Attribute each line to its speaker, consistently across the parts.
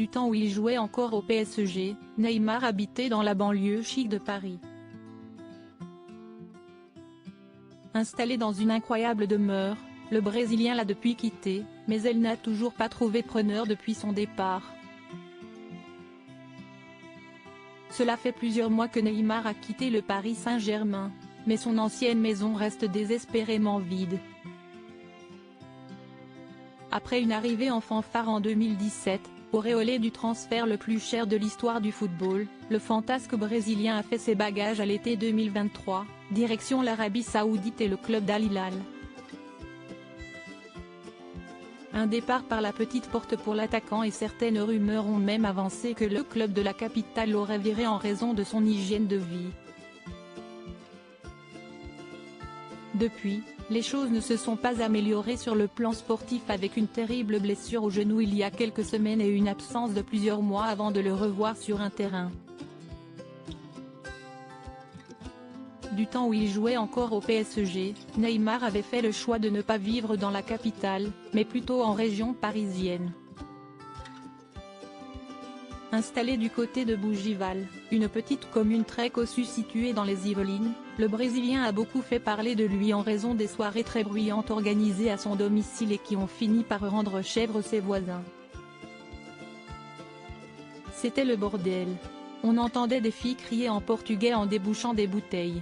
Speaker 1: Du temps où il jouait encore au PSG, Neymar habitait dans la banlieue chic de Paris. Installé dans une incroyable demeure, le Brésilien l'a depuis quitté, mais elle n'a toujours pas trouvé preneur depuis son départ. Cela fait plusieurs mois que Neymar a quitté le Paris Saint-Germain, mais son ancienne maison reste désespérément vide. Après une arrivée en fanfare en 2017, auréolé du transfert le plus cher de l'histoire du football, le fantasque brésilien a fait ses bagages à l'été 2023, direction l'Arabie Saoudite et le club d'Al Hilal. Un départ par la petite porte pour l'attaquant et certaines rumeurs ont même avancé que le club de la capitale l'aurait viré en raison de son hygiène de vie. Depuis, les choses ne se sont pas améliorées sur le plan sportif avec une terrible blessure au genou il y a quelques semaines et une absence de plusieurs mois avant de le revoir sur un terrain. Du temps où il jouait encore au PSG, Neymar avait fait le choix de ne pas vivre dans la capitale, mais plutôt en région parisienne. Installé du côté de Bougival, une petite commune très cossue située dans les Yvelines, le Brésilien a beaucoup fait parler de lui en raison des soirées très bruyantes organisées à son domicile et qui ont fini par rendre chèvres ses voisins. C'était le bordel. On entendait des filles crier en portugais en débouchant des bouteilles.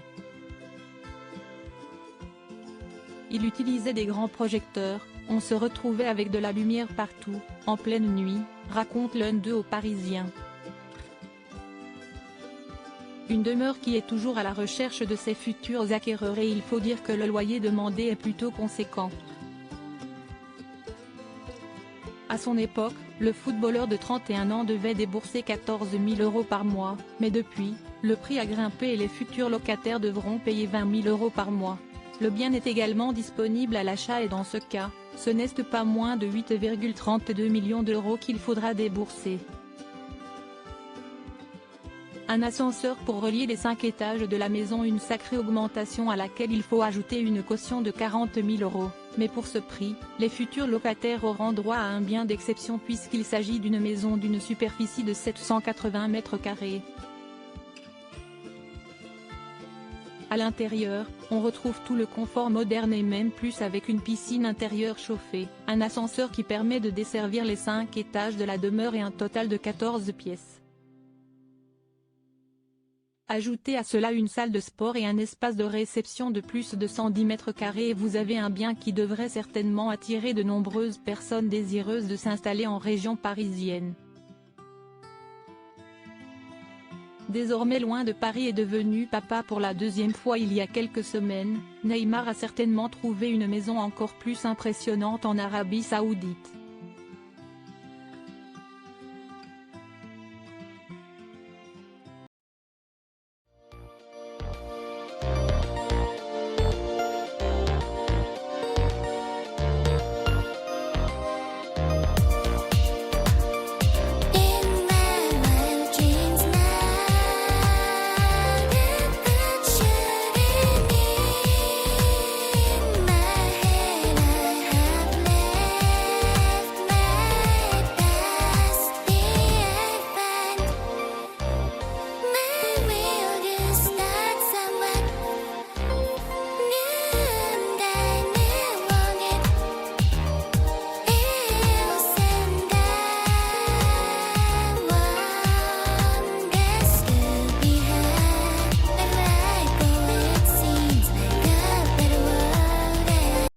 Speaker 1: Il utilisait des grands projecteurs, on se retrouvait avec de la lumière partout, en pleine nuit, raconte l'un d'eux aux Parisiens. Une demeure qui est toujours à la recherche de ses futurs acquéreurs et il faut dire que le loyer demandé est plutôt conséquent. À son époque, le footballeur de 31 ans devait débourser 14 000 € par mois, mais depuis, le prix a grimpé et les futurs locataires devront payer 20 000 € par mois. Le bien est également disponible à l'achat et dans ce cas, ce n'est pas moins de 8,32 millions d'euros qu'il faudra débourser. Un ascenseur pour relier les 5 étages de la maison, une sacrée augmentation à laquelle il faut ajouter une caution de 40 000 €, mais pour ce prix, les futurs locataires auront droit à un bien d'exception puisqu'il s'agit d'une maison d'une superficie de 780 mètres carrés. À l'intérieur, on retrouve tout le confort moderne et même plus avec une piscine intérieure chauffée, un ascenseur qui permet de desservir les 5 étages de la demeure et un total de 14 pièces. Ajoutez à cela une salle de sport et un espace de réception de plus de 110 mètres carrés et vous avez un bien qui devrait certainement attirer de nombreuses personnes désireuses de s'installer en région parisienne. Désormais loin de Paris et devenu papa pour la deuxième fois il y a quelques semaines, Neymar a certainement trouvé une maison encore plus impressionnante en Arabie Saoudite.